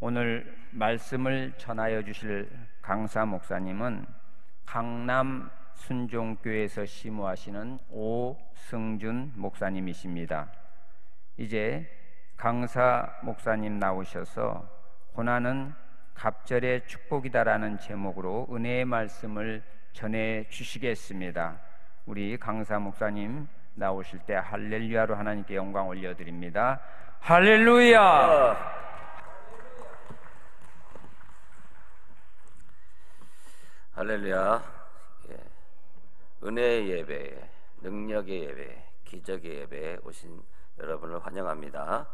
오늘 말씀을 전하여 주실 강사 목사님은 강남 순종교회에서 시무하시는 오승준 목사님이십니다. 이제 강사 목사님 나오셔서 고난은 갑절의 축복이다라는 제목으로 은혜의 말씀을 전해 주시겠습니다. 우리 강사 목사님 나오실 때 할렐루야로 하나님께 영광 올려드립니다. 할렐루야! 할렐루야. 은혜의 예배, 능력의 예배, 기적의 예배에 오신 여러분을 환영합니다.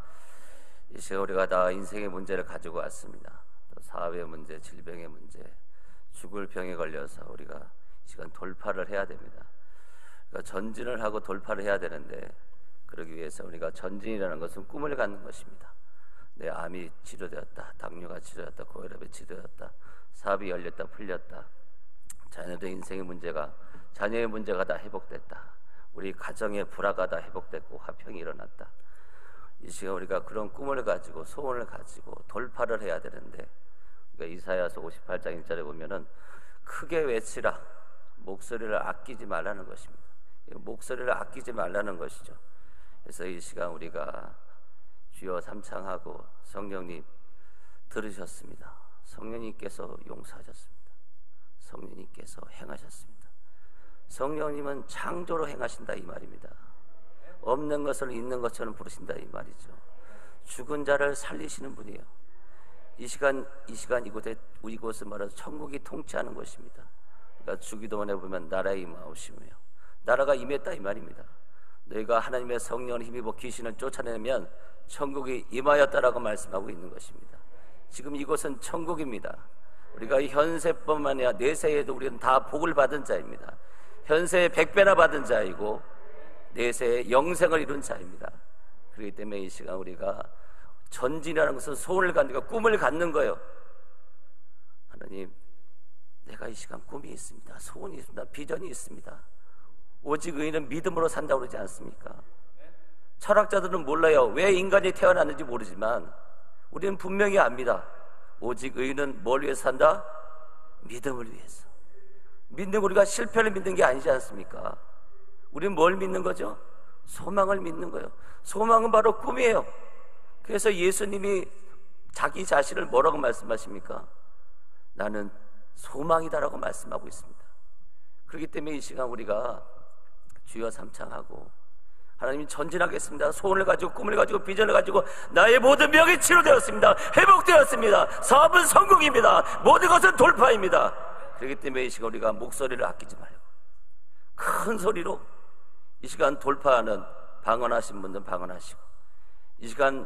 이 시간 우리가 다 인생의 문제를 가지고 왔습니다. 또 사업의 문제, 질병의 문제, 죽을 병에 걸려서 우리가 이 시간 돌파를 해야 됩니다. 그러니까 전진을 하고 돌파를 해야 되는데, 그러기 위해서 우리가 전진이라는 것은 꿈을 갖는 것입니다. 내 암이 치료되었다, 당뇨가 치료되었다, 고혈압이 치료되었다, 사업이 열렸다, 풀렸다, 자녀들의 인생의 문제가, 자녀의 문제가 다 회복됐다, 우리 가정의 불화가 다 회복됐고 화평이 일어났다. 이 시간 우리가 그런 꿈을 가지고 소원을 가지고 돌파를 해야 되는데, 그러니까 이사야서 58장 1절에 보면은 크게 외치라, 목소리를 아끼지 말라는 것입니다. 목소리를 아끼지 말라는 것이죠. 그래서 이 시간 우리가 주여 삼창하고 성령님 들으셨습니다. 성령님께서 용서하셨습니다. 성령님께서 행하셨습니다. 성령님은 창조로 행하신다 이 말입니다. 없는 것을 있는 것처럼 부르신다 이 말이죠. 죽은 자를 살리시는 분이에요. 이 시간 이곳은 말하는 천국이 통치하는 것입니다. 그러니까 주기도문에 보면 나라의 임하오시며 나라가 임했다 이 말입니다. 너희가 하나님의 성령을 힘입어 귀신을 쫓아내면 천국이 임하였다라고 말씀하고 있는 것입니다. 지금 이곳은 천국입니다. 우리가 현세뿐만 아니라 내세에도 우리는 다 복을 받은 자입니다. 현세에 100배나 받은 자이고 내세에 영생을 이룬 자입니다. 그렇기 때문에 이 시간 우리가 전진이라는 것은 소원을 갖는 거, 꿈을 갖는 거예요. 하나님, 내가 이 시간 꿈이 있습니다. 소원이 있습니다. 비전이 있습니다. 오직 의인은 믿음으로 산다고 그러지 않습니까? 철학자들은 몰라요. 왜 인간이 태어났는지 모르지만 우리는 분명히 압니다. 오직 의인은 뭘 위해서 산다? 믿음을 위해서. 믿는 우리가 실패를 믿는 게 아니지 않습니까? 우리는 뭘 믿는 거죠? 소망을 믿는 거예요. 소망은 바로 꿈이에요. 그래서 예수님이 자기 자신을 뭐라고 말씀하십니까? 나는 소망이다라고 말씀하고 있습니다. 그렇기 때문에 이 시간 우리가 주여 삼창하고 하나님이 전진하겠습니다. 소원을 가지고 꿈을 가지고 비전을 가지고 나의 모든 병이 치료되었습니다. 회복되었습니다. 사업은 성공입니다. 모든 것은 돌파입니다. 그렇기 때문에 이 시간 우리가 목소리를 아끼지 말고 큰 소리로 이 시간 돌파하는 방언하신 분들은 방언하시고, 이 시간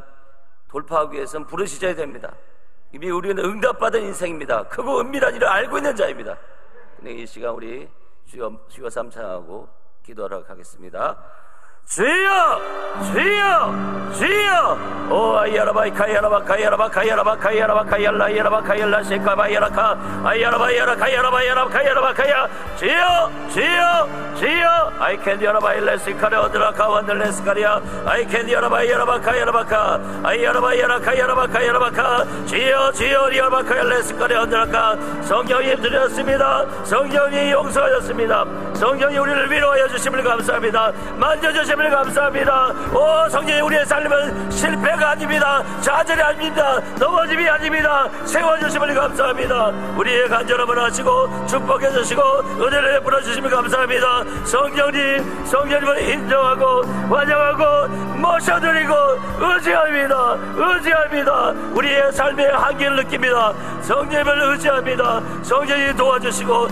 돌파하기 위해서는 부르시셔야 됩니다. 이미 우리는 응답받은 인생입니다. 크고 은밀한 일을 알고 있는 자입니다. 근데 이 시간 우리 주여 삼창하고 기도하러 가겠습니다. 주여, 주여, 주여. 오 아이야라바 카야라바 카야라바 카야라바 카야라바 카얄라 야라바 카얄라 셰카바 야라카 아이야라바 야라카 야라바 야라바 카야라바 카야. 주여, 주여, 주여. I can 야라바 일레스카레 어드라카 원들레스카리아 I can 야라바 야라바 카야라바카 아이야라바 야라카 야라바 카야라바카. 주여, 주여 야라바 카얄레스카레 어드라카. 성령님 드렸습니다. 성령이 용서하셨습니다. 성령이 우리를 위로하여 주심을 감사합니다. 만져주심 감사합니다. 오 성령님, 우리의 삶은 실패가 아닙니다. 좌절이 아닙니다. 넘어짐이 아닙니다. 세워주심을 감사합니다. 우리의 간절함을 하시고 축복해 주시고 은혜를 베풀어 주심을 감사합니다. 성령님을 인정하고 환영하고 모셔드리고 의지합니다. 의지합니다. 우리의 삶의 한계를 느낍니다. 성령님을 의지합니다. 성령이 도와주심을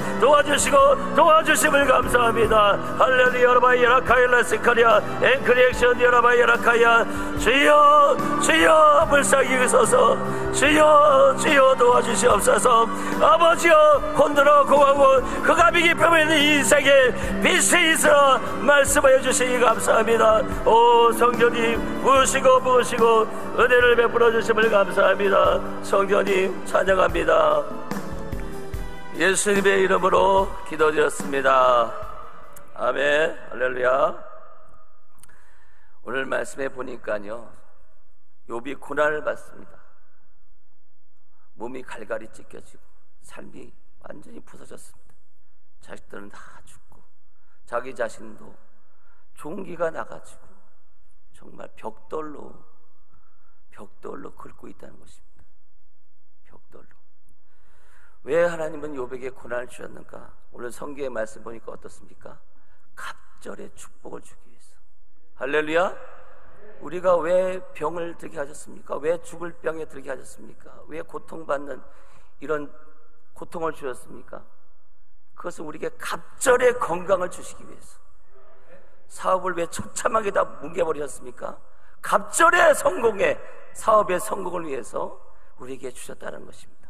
감사합니다. 할렐루야 라바이라 카일라스카리아 앵크리액션 여라바이라카야. 주여, 주여 불쌍히 서서 주여, 주여 도와주시옵소서. 아버지여, 혼들어 공하고 흑암이 깊어 있는 이 인생에 빛이 있어 말씀하여 주시기 감사합니다. 오 성령님 부으시고 은혜를 베풀어 주심을 감사합니다. 성령님 찬양합니다. 예수님의 이름으로 기도드렸습니다. 아멘. 할렐루야. 오늘 말씀해 보니까요, 욥이 고난을 받습니다. 몸이 갈갈이 찢겨지고 삶이 완전히 부서졌습니다. 자식들은 다 죽고 자기 자신도 종기가 나가지고 정말 벽돌로 긁고 있다는 것입니다. 벽돌로. 왜 하나님은 욥에게 고난을 주셨는가? 오늘 성경의 말씀 보니까 어떻습니까? 갑절의 축복을 주기 위해서. 할렐루야. 우리가 왜 병을 들게 하셨습니까? 왜 죽을 병에 들게 하셨습니까? 왜 고통받는 이런 고통을 주셨습니까? 그것은 우리에게 갑절의 건강을 주시기 위해서. 사업을 왜 처참하게 다 뭉개버리셨습니까? 갑절의 성공에, 사업의 성공을 위해서 우리에게 주셨다는 것입니다.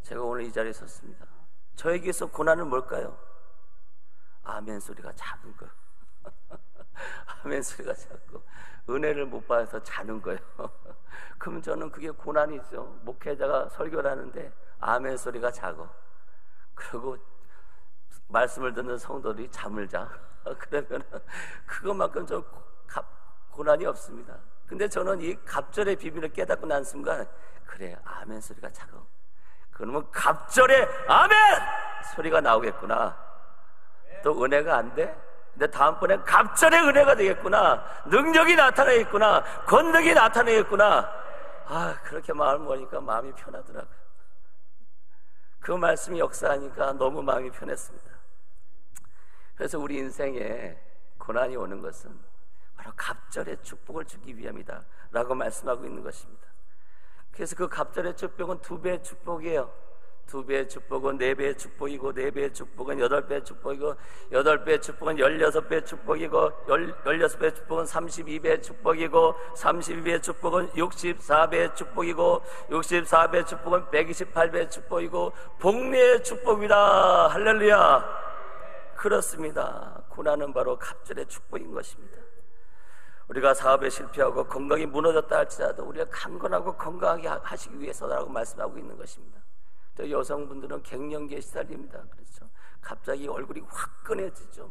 제가 오늘 이 자리에 섰습니다. 저에게서 고난은 뭘까요? 아멘 소리가 작은 거예요. 아멘 소리가 작고 은혜를 못 받아서 자는 거예요. 그럼 저는 그게 고난이죠. 목회자가 설교를 하는데 아멘 소리가 작아. 그리고 말씀을 듣는 성도들이 잠을 자. 그러면 그것만큼 저 고난이 없습니다. 근데 저는 이 갑절의 비밀을 깨닫고 난 순간, 그래, 아멘 소리가 작아. 그러면 갑절의 아멘 소리가 나오겠구나. 또 은혜가 안 돼? 근데 다음번엔 갑절의 은혜가 되겠구나. 능력이 나타나겠구나. 권능이 나타나겠구나. 그렇게 마음을 먹으니까 마음이 편하더라고요. 그 말씀이 역사하니까 너무 마음이 편했습니다. 그래서 우리 인생에 고난이 오는 것은 바로 갑절의 축복을 주기 위함이다 라고 말씀하고 있는 것입니다. 그래서 그 갑절의 축복은 2배의 축복이에요. 2배의 축복은 4배의 축복이고, 4배의 축복은 8배의 축복이고, 8배의 축복은 16배의 축복이고, 16배의 축복은 32배의 축복이고, 32배의 축복은 64배의 축복이고, 64배의 축복은 128배의 축복이고, 복리의 축복이다. 할렐루야. 그렇습니다. 고난은 바로 갑절의 축복인 것입니다. 우리가 사업에 실패하고 건강이 무너졌다 할지라도 우리가 강건하고 건강하게 하시기 위해서라고 말씀하고 있는 것입니다. 또 여성분들은 갱년기에 시달립니다. 그렇죠. 갑자기 얼굴이 화끈해지죠.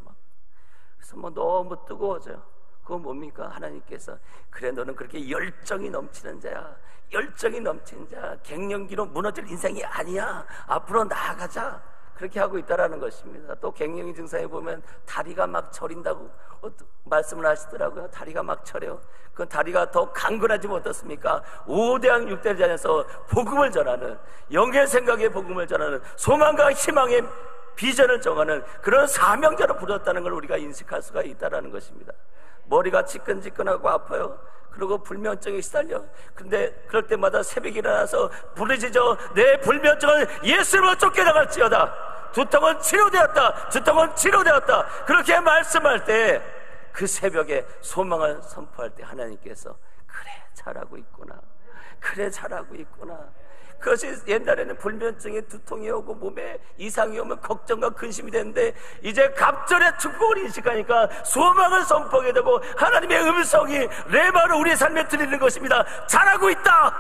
그래서 너무 뜨거워져요. 그건 뭡니까? 하나님께서 그래, 너는 그렇게 열정이 넘치는 자야. 열정이 넘치는 자. 갱년기로 무너질 인생이 아니야. 앞으로 나아가자. 그렇게 하고 있다라는 것입니다. 또 갱년기 증상에 보면 다리가 막 저린다고 말씀을 하시더라고요. 다리가 막 저려요. 그 다리가 더 강건하지면 어떻습니까? 5대양 6대를 다녀서 복음을 전하는, 영의 생각의 복음을 전하는, 소망과 희망의 비전을 정하는 그런 사명자로 부르었다는 걸 우리가 인식할 수가 있다는 것입니다. 머리가 지끈지끈하고 아파요. 그리고 불면증에 시달려. 근데 그럴 때마다 새벽에 일어나서 부르짖어 내 불면증은 예수님으로 쫓겨나갈지어다. 두통은 치료되었다. 두통은 치료되었다. 그렇게 말씀할 때 그 새벽에 소망을 선포할 때 하나님께서 그래, 잘하고 있구나. 그래, 잘하고 있구나. 그것이 옛날에는 불면증에 두통이 오고 몸에 이상이 오면 걱정과 근심이 되는데, 이제 갑절의 축복을 인식하니까 소망을 선포하게 되고 하나님의 음성이 레마로 우리의 삶에 들리는 것입니다. 잘하고 있다.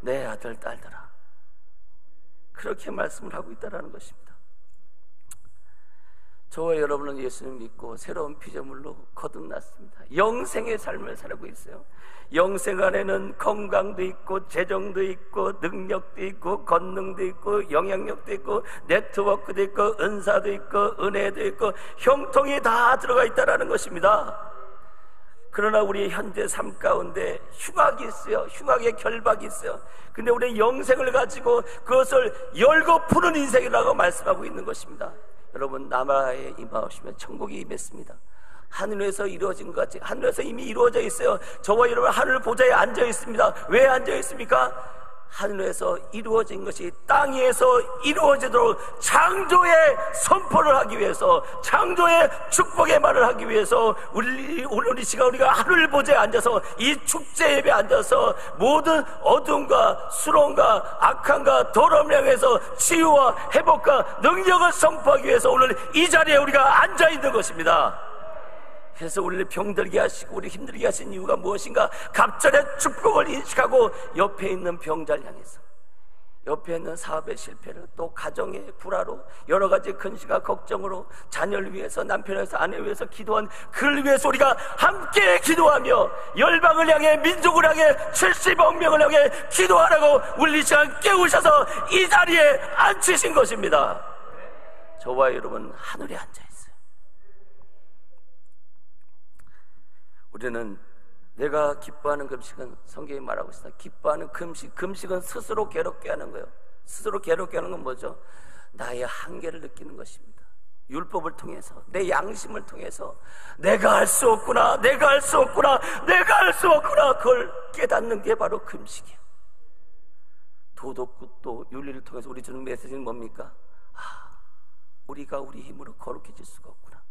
내 아들 딸들아. 그렇게 말씀을 하고 있다는 것입니다. 저와 여러분은 예수님 믿고 새로운 피조물로 거듭났습니다. 영생의 삶을 살고 있어요. 영생 안에는 건강도 있고, 재정도 있고, 능력도 있고, 권능도 있고, 영향력도 있고, 네트워크도 있고, 은사도 있고, 은혜도 있고, 형통이 다 들어가 있다는 것입니다. 그러나 우리 현재 삶 가운데 흉악이 있어요. 흉악의 결박이 있어요. 근데 우리 영생을 가지고 그것을 열고 푸는 인생이라고 말씀하고 있는 것입니다. 여러분, 나라에 임하시면 천국이 임했습니다. 하늘에서 이루어진 것 같이 하늘에서 이미 이루어져 있어요. 저와 여러분 하늘 보좌에 앉아 있습니다. 왜 앉아 있습니까? 하늘에서 이루어진 것이 땅 위에서 이루어지도록 창조의 선포를 하기 위해서, 창조의 축복의 말을 하기 위해서 오늘 이 시간 우리가 하늘 보좌에 앉아서 이 축제 예배에 앉아서 모든 어둠과 수렁과 악함과 더러움을 향해서 치유와 회복과 능력을 선포하기 위해서 오늘 이 자리에 우리가 앉아 있는 것입니다. 그래서 우리를 병들게 하시고 우리 힘들게 하신 이유가 무엇인가? 갑절의 축복을 인식하고 옆에 있는 병자를 향해서 옆에 있는 사업의 실패를, 또 가정의 불화로, 여러 가지 근심과 걱정으로 자녀를 위해서, 남편을 위해서, 아내를 위해서 기도한 그를 위해서 우리가 함께 기도하며 열방을 향해, 민족을 향해, 70억 명을 향해 기도하라고 우리 이 시간 깨우셔서 이 자리에 앉히신 것입니다. 저와 여러분 하늘에 앉아 있어요. 우리는 내가 기뻐하는 금식은, 성경이 말하고 있습니다. 기뻐하는 금식은 스스로 괴롭게 하는 거예요. 스스로 괴롭게 하는 건 뭐죠? 나의 한계를 느끼는 것입니다. 율법을 통해서, 내 양심을 통해서 내가 할 수 없구나, 내가 할 수 없구나, 내가 할 수 없구나, 그걸 깨닫는 게 바로 금식이에요. 도덕도 윤리를 통해서 우리 주는 메시지는 뭡니까? 우리가 우리 힘으로 거룩해질 수가 없구나.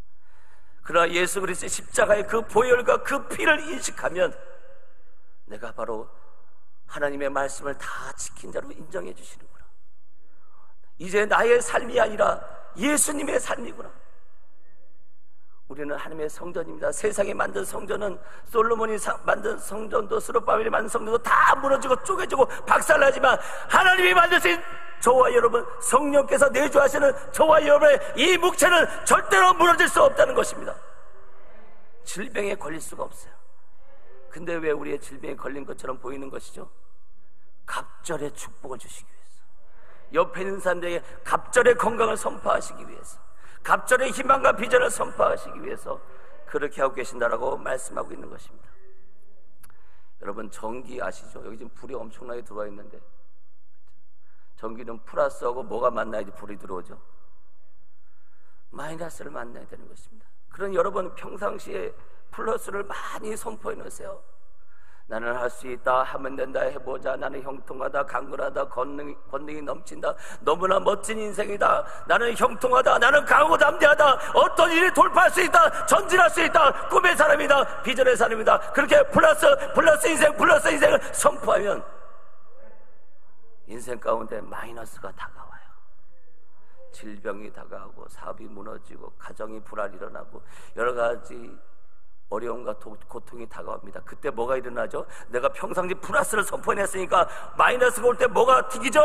그러나 예수 그리스도의 십자가의 그 보혈과 그 피를 인식하면 내가 바로 하나님의 말씀을 다 지킨 자로 인정해 주시는구나. 이제 나의 삶이 아니라 예수님의 삶이구나. 우리는 하나님의 성전입니다. 세상에 만든 성전은, 솔로몬이 만든 성전도, 스룹바벨이 만든 성전도 다 무너지고 쪼개지고 박살나지만 하나님이 만드신 저와 여러분, 성령께서 내주하시는 저와 여러분의 이 묵체는 절대로 무너질 수 없다는 것입니다. 질병에 걸릴 수가 없어요. 근데 왜 우리의 질병에 걸린 것처럼 보이는 것이죠? 갑절의 축복을 주시기 위해서, 옆에 있는 사람들에게 갑절의 건강을 선포하시기 위해서, 갑절의 희망과 비전을 선포하시기 위해서 그렇게 하고 계신다라고 말씀하고 있는 것입니다. 여러분, 전기 아시죠? 여기 지금 불이 엄청나게 들어와 있는데, 전기는 플러스하고 뭐가 만나야지 불이 들어오죠? 마이너스를 만나야 되는 것입니다. 그런 여러분 평상시에 플러스를 많이 선포해 놓으세요. 나는 할 수 있다, 하면 된다, 해보자, 나는 형통하다, 강건하다, 권능이 넘친다, 너무나 멋진 인생이다, 나는 형통하다, 나는 강하고 담대하다, 어떤 일이 돌파할 수 있다, 전진할 수 있다, 꿈의 사람이다, 비전의 사람이다. 그렇게 플러스 인생을 선포하면 인생 가운데 마이너스가 다가와요. 질병이 다가오고, 사업이 무너지고, 가정이 불화가 일어나고, 여러 가지 어려움과 고통이 다가옵니다. 그때 뭐가 일어나죠? 내가 평상시 플러스를 선포했으니까 마이너스가 올 때 뭐가 튀기죠?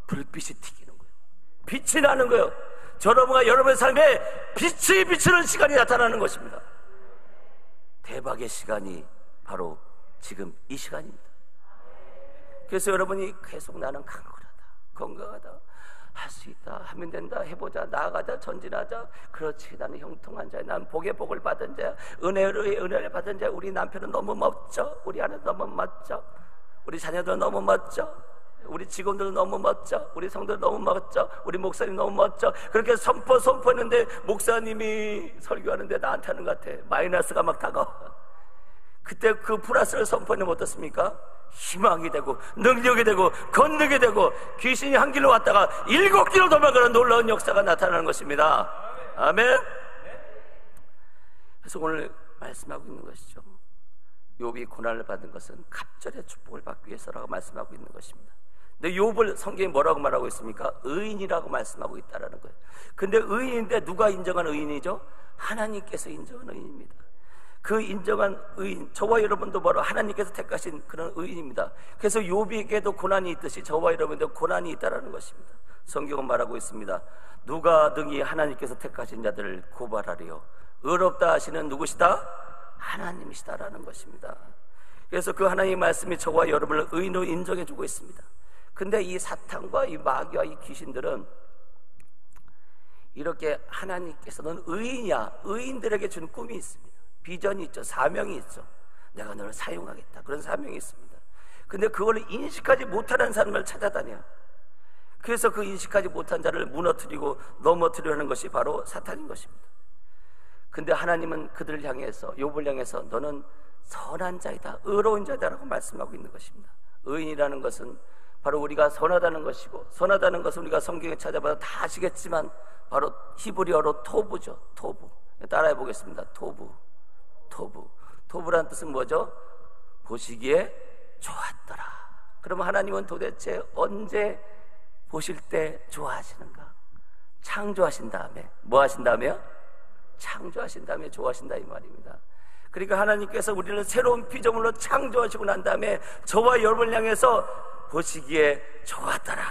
불빛이 튀기는 거예요. 빛이 나는 거예요. 여러분의 삶에 빛이 비치는 시간이 나타나는 것입니다. 대박의 시간이 바로 지금 이 시간입니다. 그래서 여러분이 계속 나는 강건하다, 건강하다, 할 수 있다, 하면 된다, 해보자, 나아가자, 전진하자, 그렇지, 나는 형통한 자야, 난 복의 복을 받은 자야, 은혜를 받은 자야, 우리 남편은 너무 멋져, 우리 아내는 너무 멋져, 우리 자녀들은 너무 멋져, 우리 직원들은 너무 멋져, 우리 성도들 너무 멋져, 우리 목사님 너무 멋져. 그렇게 선포했는데 목사님이 설교하는데 나한테 하는 것 같아. 마이너스가 막 다가와. 그때 그 플러스를 선포하면 어떻습니까? 희망이 되고, 능력이 되고, 권능이 되고, 귀신이 한 길로 왔다가 7길로 도망가는 놀라운 역사가 나타나는 것입니다. 아멘. 그래서 오늘 말씀하고 있는 것이죠. 욥이 고난을 받은 것은 갑절의 축복을 받기 위해서라고 말씀하고 있는 것입니다. 근데 욥을 성경이 뭐라고 말하고 있습니까? 의인이라고 말씀하고 있다라는 거예요. 근데 의인인데 누가 인정한 의인이죠? 하나님께서 인정한 의인입니다. 그 인정한 의인, 저와 여러분도 바로 하나님께서 택하신 그런 의인입니다. 그래서 욥에게도 고난이 있듯이 저와 여러분도 고난이 있다라는 것입니다. 성경은 말하고 있습니다. 누가 능히 하나님께서 택하신 자들을 고발하리요? 의롭다 하시는 누구시다? 하나님이시다라는 것입니다. 그래서 그 하나님의 말씀이 저와 여러분을 의인으로 인정해 주고 있습니다. 근데 이 사탄과 이 마귀와 이 귀신들은 이렇게 하나님께서는 의인이야, 의인들에게 준 꿈이 있습니다. 비전이 있죠. 사명이 있죠. 내가 너를 사용하겠다, 그런 사명이 있습니다. 근데 그걸 인식하지 못하는 사람을 찾아다녀. 그래서 그 인식하지 못한 자를 무너뜨리고 넘어뜨리려 하는 것이 바로 사탄인 것입니다. 근데 하나님은 그들을 향해서, 욥을 향해서 너는 선한 자이다, 의로운 자이다라고 말씀하고 있는 것입니다. 의인이라는 것은 바로 우리가 선하다는 것이고, 선하다는 것은 우리가 성경에 찾아봐도 다 아시겠지만 바로 히브리어로 토부죠. 토부. 따라해 보겠습니다. 토부라는 뜻은 뭐죠? 보시기에 좋았더라. 그럼 하나님은 도대체 언제 보실 때 좋아하시는가? 창조하신 다음에. 뭐 하신 다음에요? 창조하신 다음에 좋아하신다, 이 말입니다. 그러니까 하나님께서 우리를 새로운 피조물로 창조하시고 난 다음에 저와 여러분을 향해서 보시기에 좋았더라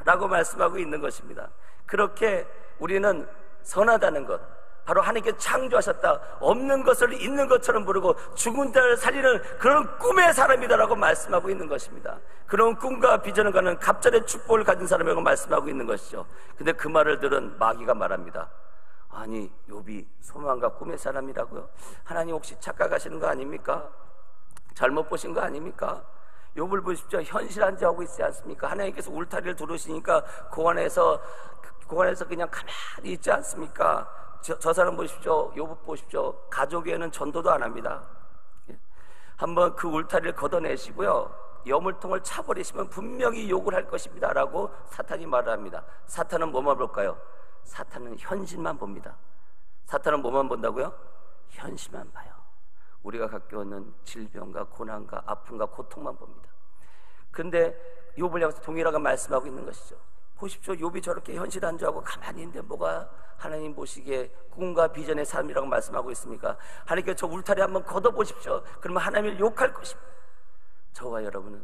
라고 말씀하고 있는 것입니다. 그렇게 우리는 선하다는 것, 바로 하나님께 창조하셨다, 없는 것을 있는 것처럼 부르고 죽은 자를 살리는 그런 꿈의 사람이다라고 말씀하고 있는 것입니다. 그런 꿈과 비전을 가는 갑절의 축복을 가진 사람이라고 말씀하고 있는 것이죠. 근데 그 말을 들은 마귀가 말합니다. 아니, 욥이 소망과 꿈의 사람이라고요? 하나님 혹시 착각하시는 거 아닙니까? 잘못 보신 거 아닙니까? 욥을 보십시오. 현실안지하고 있지 않습니까? 하나님께서 울타리를 두르시니까 그 안에서 그냥 가만히 있지 않습니까? 저 사람 보십시오. 욥 보십시오. 가족에는 전도도 안 합니다. 한번 그 울타리를 걷어내시고요, 여물통을 차버리시면 분명히 욕을 할 것입니다 라고 사탄이 말을 합니다. 사탄은 뭐만 볼까요? 사탄은 현실만 봅니다. 사탄은 뭐만 본다고요? 현실만 봐요. 우리가 겪어오는 질병과 고난과 아픔과 고통만 봅니다. 근데 욥을 향해서 동일하게 말씀하고 있는 것이죠. 보십시오. 욥이 저렇게 현실안주하고 가만히 있는데 뭐가 하나님 보시기에 꿈과 비전의 삶이라고 말씀하고 있습니까? 하나님께 저 울타리 한번 걷어보십시오. 그러면 하나님을 욕할 것입니다. 저와 여러분은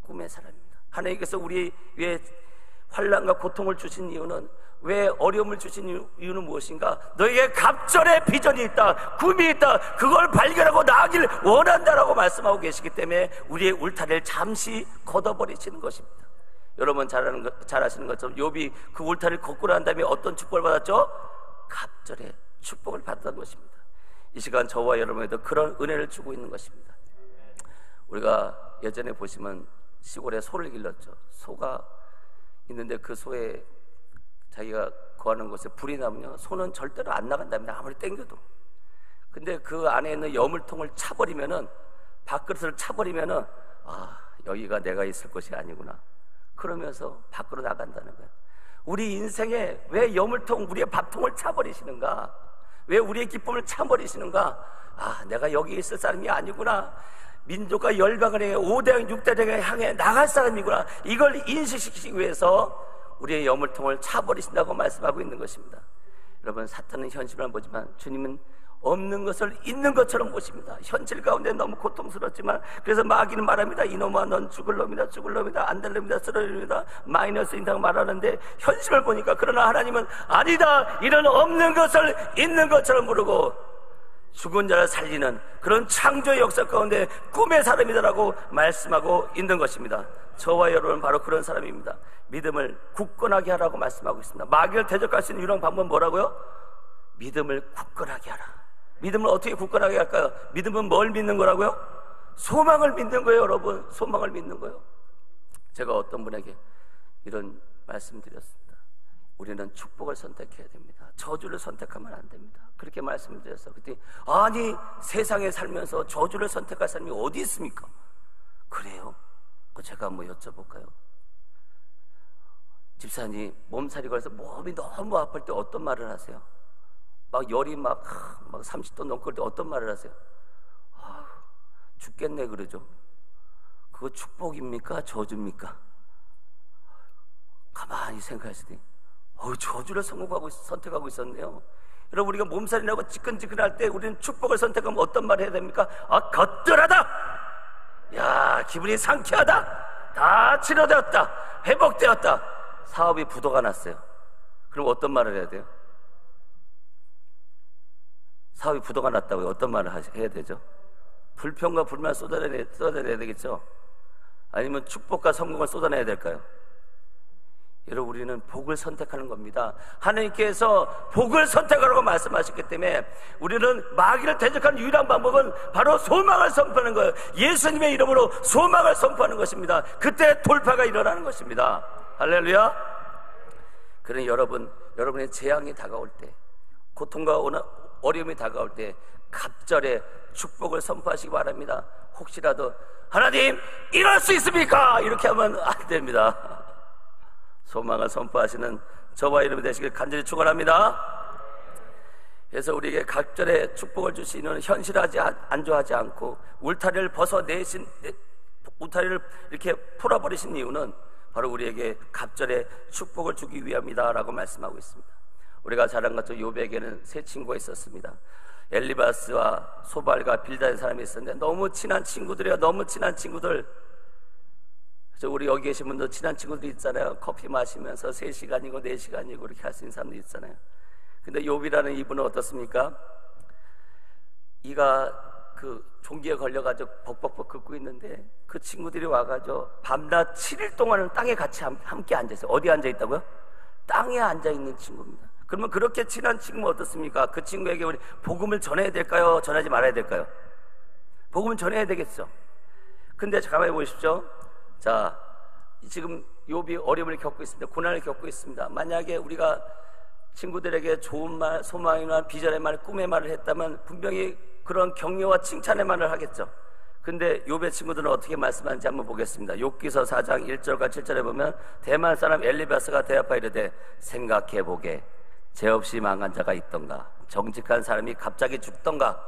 꿈의 사람입니다. 하나님께서 우리 위에 환난과 고통을 주신 이유는, 왜 어려움을 주신 이유는 무엇인가? 너에게 갑절의 비전이 있다, 꿈이 있다, 그걸 발견하고 나아가길 원한다라고 말씀하고 계시기 때문에 우리의 울타리를 잠시 걷어버리시는 것입니다. 여러분 잘 아시는 것처럼 욥이 그 울타리를 걷고 난 다음에 어떤 축복을 받았죠? 갑절의 축복을 받았던 것입니다. 이 시간 저와 여러분에도 그런 은혜를 주고 있는 것입니다. 우리가 예전에 보시면 시골에 소를 길렀죠. 소가 있는데 그 소에 자기가 거하는 곳에 불이 나면요, 소는 절대로 안 나간답니다. 아무리 땡겨도. 근데 그 안에 있는 여물통을 차버리면은, 밥그릇을 차버리면은, 아, 여기가 내가 있을 곳이 아니구나, 그러면서 밖으로 나간다는 거예요. 우리 인생에 왜 여물통, 우리의 밥통을 차버리시는가? 왜 우리의 기쁨을 차버리시는가? 아, 내가 여기 있을 사람이 아니구나, 민족과 열방을 향해 5대왕 6대왕을 향해 나갈 사람이구나, 이걸 인식시키기 위해서 우리의 여물통을 차버리신다고 말씀하고 있는 것입니다. 여러분, 사탄은 현실만 보지만 주님은 없는 것을 있는 것처럼 보십니다. 현실 가운데 너무 고통스럽지만, 그래서 마귀는 말합니다. 이놈아, 넌 죽을 놈이다, 죽을 놈이다, 안 될 놈이다, 쓰러질 놈이다, 마이너스 인상 말하는데, 현실을 보니까, 그러나 하나님은 아니다, 이런 없는 것을 있는 것처럼 부르고 죽은 자를 살리는 그런 창조의 역사 가운데 꿈의 사람이다라고 말씀하고 있는 것입니다. 저와 여러분은 바로 그런 사람입니다. 믿음을 굳건하게 하라고 말씀하고 있습니다. 마귀를 대적할 수 있는 유일한 방법은 뭐라고요? 믿음을 굳건하게 하라. 믿음을 어떻게 굳건하게 할까요? 믿음은 뭘 믿는 거라고요? 소망을 믿는 거예요, 여러분. 소망을 믿는 거예요. 제가 어떤 분에게 이런 말씀드렸습니다. 우리는 축복을 선택해야 됩니다. 저주를 선택하면 안 됩니다. 그렇게 말씀을 드렸어요. 그때 아니, 세상에 살면서 저주를 선택할 사람이 어디 있습니까? 그래요? 제가 한번 여쭤볼까요? 집사님, 몸살이 걸려서 몸이 너무 아플 때 어떤 말을 하세요? 막 열이 막 30도 넘고 그럴 때 어떤 말을 하세요? 아, 죽겠네 그러죠. 그거 축복입니까? 저주입니까? 가만히 생각하시더니 저주를 선택하고 있었네요. 여러분, 우리가 몸살이 나고 지끈지끈할 때 우리는 축복을 선택하면 어떤 말을 해야 됩니까? 아, 거뜬하다! 야, 기분이 상쾌하다! 다 치료되었다! 회복되었다! 사업이 부도가 났어요. 그럼 어떤 말을 해야 돼요? 사업이 부도가 났다고 어떤 말을 해야 되죠? 불평과 불만 쏟아내야 되겠죠? 아니면 축복과 성공을 쏟아내야 될까요? 여러분, 우리는 복을 선택하는 겁니다. 하나님께서 복을 선택하라고 말씀하셨기 때문에 우리는 마귀를 대적하는 유일한 방법은 바로 소망을 선포하는 거예요. 예수님의 이름으로 소망을 선포하는 것입니다. 그때 돌파가 일어나는 것입니다. 할렐루야. 그러니 여러분의 재앙이 다가올 때, 고통과 어려움이 다가올 때 갑절의 축복을 선포하시기 바랍니다. 혹시라도 하나님 이럴 수 있습니까? 이렇게 하면 안 됩니다. 소망을 선포하시는 저와 여러분 되시길 간절히 축원합니다. 그래서 우리에게 각절의 축복을 주시는 현실하지 안주하지 않고 울타리를 울타리를 이렇게 풀어버리신 이유는 바로 우리에게 갑절의 축복을 주기 위함이다라고 말씀하고 있습니다. 우리가 잘 아는 것처럼 욥에게는 세 친구가 있었습니다. 엘리바스와 소발과 빌다의 사람이 있었는데 너무 친한 친구들이에요. 너무 친한 친구들. 그래서 우리 여기 계신 분들 친한 친구들 있잖아요. 커피 마시면서 3시간이고 4시간이고 이렇게 할 수 있는 사람들 있잖아요. 근데 욥이라는 이분은 어떻습니까? 이가 그 종기에 걸려가지고 벅벅벅 긁고 있는데 그 친구들이 와가지고 밤낮 7일 동안은 땅에 같이 함께 앉아있어요. 어디에 앉아있다고요? 땅에 앉아있는 친구입니다. 그러면 그렇게 친한 친구는 어떻습니까? 그 친구에게 우리 복음을 전해야 될까요? 전하지 말아야 될까요? 복음을 전해야 되겠죠. 근데 가만히 보십시오. 자, 지금 욥이 어려움을 겪고 있습니다. 고난을 겪고 있습니다. 만약에 우리가 친구들에게 좋은 말, 소망이나 비전의 말, 꿈의 말을 했다면 분명히 그런 격려와 칭찬의 말을 하겠죠. 근데 욥의 친구들은 어떻게 말씀하는지 한번 보겠습니다. 욥기서 4장 1절과 7절에 보면 대만 사람 엘리바스가 대답하여 이르되 생각해보게 죄 없이 망한 자가 있던가 정직한 사람이 갑자기 죽던가.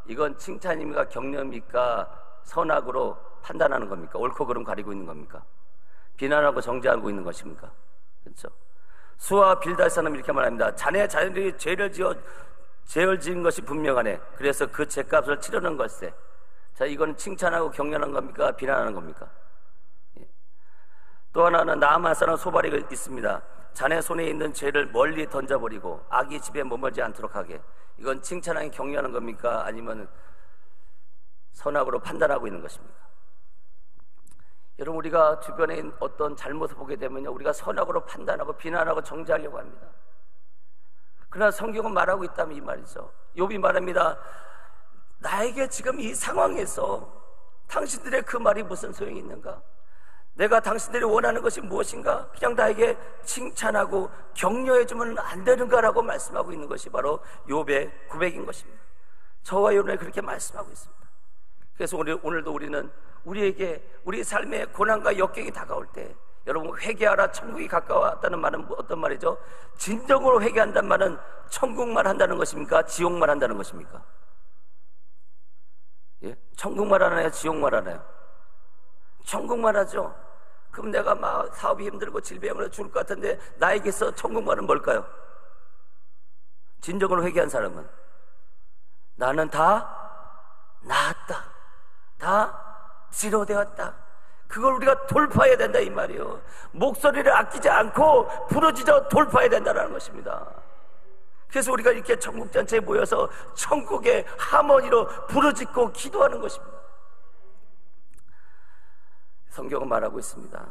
이건 칭찬입니까? 격려입니까? 선악으로 판단하는 겁니까? 옳고 그름 가리고 있는 겁니까? 비난하고 정죄하고 있는 것입니까? 그렇죠? 수아 빌다시 사람 이렇게 말합니다. 자녀들이 죄를 지은 것이 분명하네. 그래서 그 죄값을 치르는 것세. 자, 이건 칭찬하고 격려하는 겁니까? 비난하는 겁니까? 예. 또 하나는 나아만 사람 소발이가 있습니다. 자네 손에 있는 죄를 멀리 던져버리고 악이 집에 머물지 않도록 하게. 이건 칭찬하고 격려하는 겁니까? 아니면 선악으로 판단하고 있는 것입니까? 여러분, 우리가 주변에 어떤 잘못을 보게 되면요, 우리가 선악으로 판단하고 비난하고 정죄하려고 합니다. 그러나 성경은 말하고 있다면 이 말이죠. 욥이 말합니다. 나에게 지금 이 상황에서 당신들의 그 말이 무슨 소용이 있는가? 내가 당신들이 원하는 것이 무엇인가? 그냥 나에게 칭찬하고 격려해주면 안 되는가라고 말씀하고 있는 것이 바로 욥의 고백인 것입니다. 저와 여러분이 그렇게 말씀하고 있습니다. 그래서 오늘도 우리는 우리에게 우리 삶의 고난과 역경이 다가올 때 여러분, 회개하라 천국이 가까웠다는 말은 어떤 말이죠? 진정으로 회개한다는 말은 천국만 한다는 것입니까? 지옥만 한다는 것입니까? 예? 천국만 하나요? 지옥만 하나요? 천국만 하죠. 그럼 내가 막 사업이 힘들고 질병으로 죽을 것 같은데 나에게서 천국만은 뭘까요? 진정으로 회개한 사람은 나는 다 나았다, 다 치료되었다. 그걸 우리가 돌파해야 된다 이 말이에요. 목소리를 아끼지 않고 부르짖어 돌파해야 된다는 것입니다. 그래서 우리가 이렇게 천국잔치에 모여서 천국의 하모니로 부르짖고 기도하는 것입니다. 성경은 말하고 있습니다.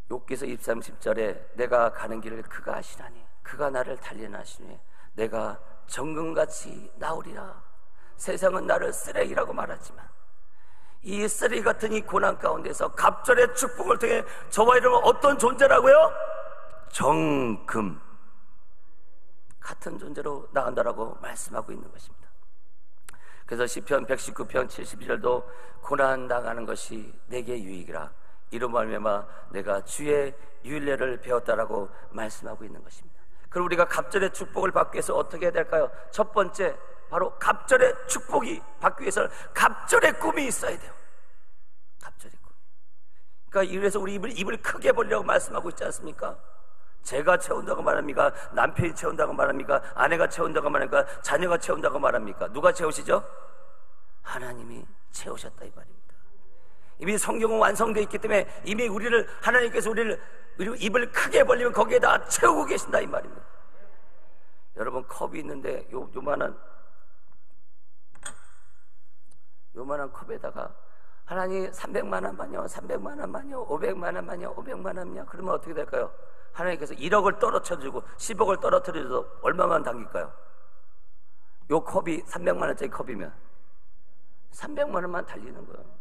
욥기서 23, 10절에 내가 가는 길을 그가 아시나니 그가 나를 단련하시니 내가 정금같이 나오리라. 세상은 나를 쓰레기라고 말하지만 이 쓰레기 같은 이 고난 가운데서 갑절의 축복을 통해 저와 여러분 어떤 존재라고요? 정금 같은 존재로 나간다라고 말씀하고 있는 것입니다. 그래서 시편 119편 71절도 고난 당하는 것이 내게 유익이라 이로 말미암아 내가 주의 율례를 배웠다라고 말씀하고 있는 것입니다. 그럼 우리가 갑절의 축복을 받기 위해서 어떻게 해야 될까요? 첫 번째, 바로 갑절의 축복이 받기 위해서는 갑절의 꿈이 있어야 돼요. 갑절의 꿈. 그러니까 이래서 우리 입을 크게 벌려고 말씀하고 있지 않습니까? 제가 채운다고 말합니까? 남편이 채운다고 말합니까? 아내가 채운다고 말합니까? 자녀가 채운다고 말합니까? 누가 채우시죠? 하나님이 채우셨다 이 말입니다. 이미 성경은 완성되어 있기 때문에 이미 하나님께서 우리를 입을 크게 벌리면 거기에다 채우고 계신다 이 말입니다. 여러분, 컵이 있는데 요만한 컵에다가 하나님 300만 원만요, 300만 원만요, 500만 원만요, 500만 원만요. 그러면 어떻게 될까요? 하나님께서 1억을 떨어뜨려주고 10억을 떨어뜨려도 얼마만 당길까요? 요 컵이 300만 원짜리 컵이면 300만 원만 달리는 거예요.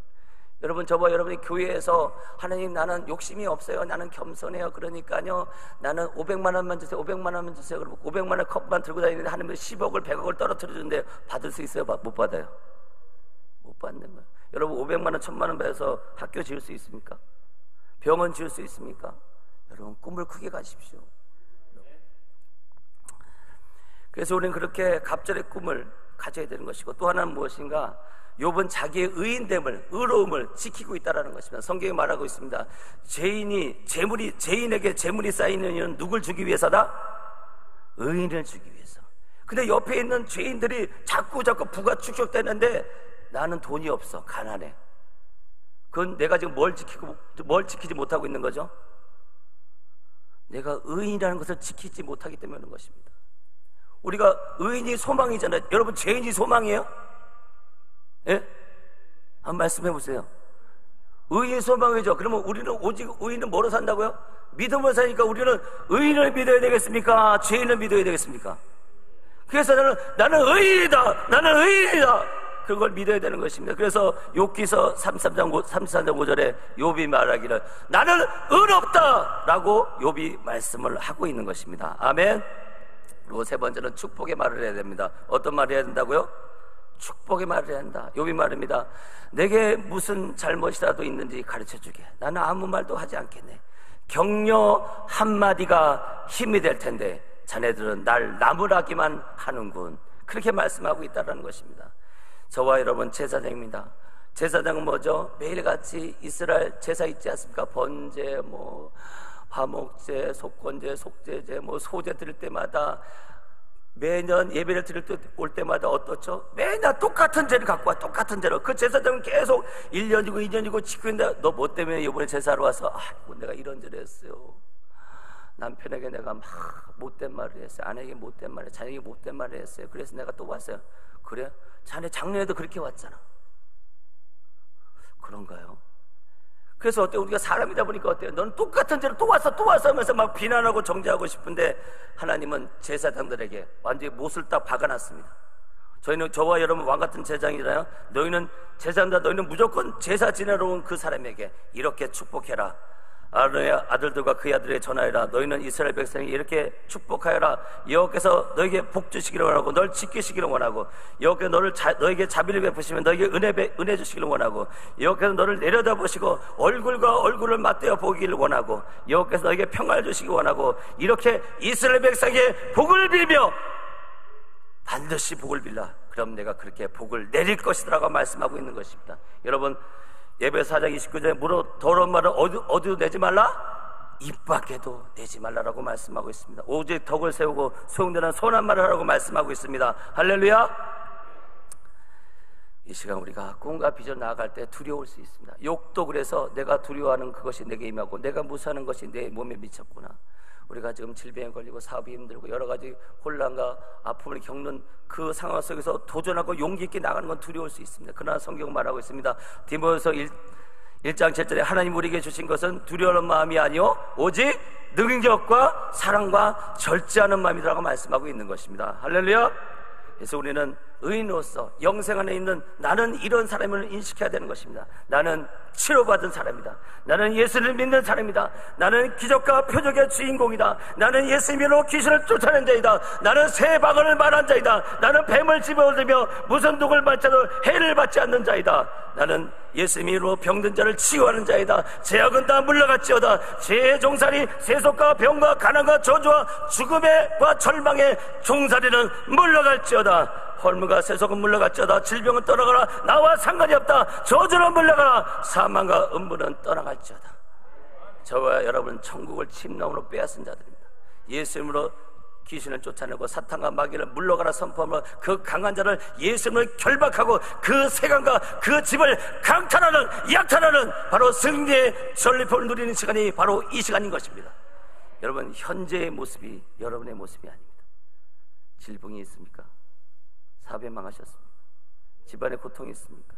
여러분, 저와 여러분이 교회에서 하나님 나는 욕심이 없어요, 나는 겸손해요, 그러니까요 나는 500만 원만 주세요, 500만 원만 주세요. 그리고 500만 원 컵만 들고 다니는데 하나님은 10억을 100억을 떨어뜨려 주는데 받을 수 있어요? 못 받아요? 못 받는 거예요. 여러분, 500만 원 1000만 원 받아서 학교 지을 수 있습니까? 병원 지을 수 있습니까? 여러분, 꿈을 크게 가십시오. 그래서 우리는 그렇게 갑절의 꿈을 가져야 되는 것이고, 또 하나는 무엇인가? 욥은 자기의 의로움을 지키고 있다는 것입니다. 성경이 말하고 있습니다. 죄인에게 재물이 쌓이는 이유는 누굴 주기 위해서다? 의인을 주기 위해서. 근데 옆에 있는 죄인들이 자꾸 부가 축적되는데 나는 돈이 없어, 가난해. 그건 내가 지금 뭘 지키지 못하고 있는 거죠? 내가 의인이라는 것을 지키지 못하기 때문에 그런 것입니다. 우리가 의인이 소망이잖아요. 여러분, 죄인이 소망이에요? 예? 한번 말씀해 보세요. 의인이 소망이죠. 그러면 우리는 오직 의인은 뭐로 산다고요? 믿음으로 사니까 우리는 의인을 믿어야 되겠습니까? 죄인을 믿어야 되겠습니까? 그래서 나는 의인이다, 나는 의인이다, 그걸 믿어야 되는 것입니다. 그래서 욥기서 33장 5절에 욥이 말하기를 나는 의롭다 라고 욥이 말씀을 하고 있는 것입니다. 아멘. 그리고 세 번째는 축복의 말을 해야 됩니다. 어떤 말을 해야 된다고요? 축복의 말을 해야 한다. 욥이 말입니다. 내게 무슨 잘못이라도 있는지 가르쳐주게. 나는 아무 말도 하지 않겠네. 격려 한마디가 힘이 될 텐데 자네들은 날 나무라기만 하는군. 그렇게 말씀하고 있다는 것입니다. 저와 여러분 제사장입니다. 제사장은 뭐죠? 매일같이 이스라엘 제사 있지 않습니까? 번제, 화목제, 속건제, 속죄제, 소제 드릴 때마다, 매년 예배를 드릴 때 올 때마다 어떻죠? 매년 똑같은 죄를 갖고 와. 똑같은 죄로. 그 제사장은 계속 1년이고 2년이고 지키고 있는데 너 뭐 때문에 이번에 제사로 와서 내가 이런 죄를 했어요. 남편에게 내가 막 못된 말을 했어요. 아내에게 못된 말을, 자녀에게 못된 말을 했어요. 그래서 내가 또 왔어요. 그래? 자네 작년에도 그렇게 왔잖아. 그런가요? 그래서 어때요? 우리가 사람이다 보니까 어때요? 너는 똑같은 죄로 또 왔어 하면서 막 비난하고 정죄하고 싶은데 하나님은 제사장들에게 완전히 못을 딱 박아놨습니다. 저와 여러분 왕같은 제사장이잖아요. 너희는 제사장이다. 너희는 무조건 제사 지내러 온 그 사람에게 이렇게 축복해라. 아론의 아들들과 그의 아들에게 전하여라. 너희는 이스라엘 백성에게 이렇게 축복하여라. 여호와께서 너에게 복 주시기를 원하고 널 지키시기를 원하고, 여호와께서 너에게 자비를 베푸시면 너에게 은혜 주시기를 원하고, 여호와께서 너를 내려다보시고 얼굴과 얼굴을 맞대어 보기를 원하고, 여호와께서 너에게 평화를 주시기 원하고, 이렇게 이스라엘 백성에게 복을 빌며 반드시 복을 빌라. 그럼 내가 그렇게 복을 내릴 것이라고 말씀하고 있는 것입니다. 여러분, 예배 4장 29절에 무릇 더러운 말을 어디도 내지 말라, 입 밖에도 내지 말라라고 말씀하고 있습니다. 오직 덕을 세우고 소용되는 선한 말을 하라고 말씀하고 있습니다. 할렐루야. 이 시간 우리가 꿈과 비전 나아갈 때 두려울 수 있습니다. 욕도 그래서 내가 두려워하는 그것이 내게 임하고 내가 무사하는 것이 내 몸에 미쳤구나. 우리가 지금 질병에 걸리고 사업이 힘들고 여러 가지 혼란과 아픔을 겪는 그 상황 속에서 도전하고 용기 있게 나가는 건 두려울 수 있습니다. 그러나 성경은 말하고 있습니다. 디모데후서 1장 7절에 하나님 우리에게 주신 것은 두려워하는 마음이 아니요 오직 능력과 사랑과 절제하는 마음이라고 말씀하고 있는 것입니다. 할렐루야. 그래서 우리는 의인으로서 영생 안에 있는 나는 이런 사람을 인식해야 되는 것입니다. 나는 치료받은 사람이다. 나는 예수를 믿는 사람이다. 나는 기적과 표적의 주인공이다. 나는 예수님으로 귀신을 쫓아낸 자이다. 나는 새 방언을 말한 자이다. 나는 뱀을 집어들며 무슨 독을 맞아도 해를 받지 않는 자이다. 나는 예수님으로 병든 자를 치유하는 자이다. 죄악은 다 물러갔지어다. 죄의 종살이 세속과 병과 가난과 저주와 죽음과 절망의 종살이는 물러갈지어다. 헐무가 세속은 물러갔지어다. 질병은 떠나가라. 나와 상관이 없다. 저주는 물러가라. 사망과 음부는 떠나갈지어다. 저와 여러분은 천국을 침노함으로 빼앗은 자들입니다. 예수님으로 귀신을 쫓아내고 사탄과 마귀를 물러가라 선포하며 그 강한 자를 예수님을 결박하고 그 세간과 그 집을 강탈하는, 약탈하는 바로 승리의 전리품을 누리는 시간이 바로 이 시간인 것입니다. 여러분, 현재의 모습이 여러분의 모습이 아닙니다. 질병이 있습니까? 사업에 망하셨습니까? 집안에 고통이 있습니까?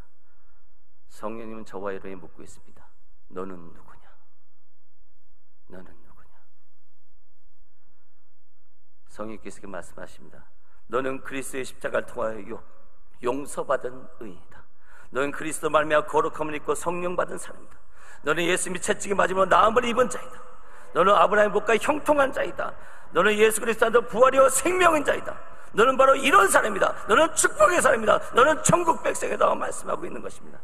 성령님은 저와 여러분이 묻고 있습니다. 너는 누구냐? 너는 누구냐? 성령께서 말씀하십니다. 너는 그리스도의 십자가를 통하여 용서받은 의인이다. 너는 그리스도 말미암아 거룩함을 입고 성령 받은 사람이다. 너는 예수님이 채찍에 맞으며 나음을 입은 자이다. 너는 아브라함의 복과 형통한 자이다. 너는 예수 그리스도 안에서 부활이요 생명인 자이다. 너는 바로 이런 사람이다. 너는 축복의 사람이다. 너는 천국 백성이다 말씀하고 있는 것입니다.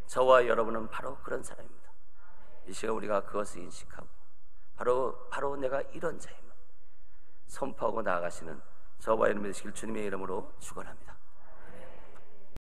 저와 여러분은 바로 그런 사람입니다. 이 시간 우리가 그것을 인식하고 바로 내가 이런 자임을 선포하고 나아가시는 저와 여러분이 되시길 주님의 이름으로 축원합니다.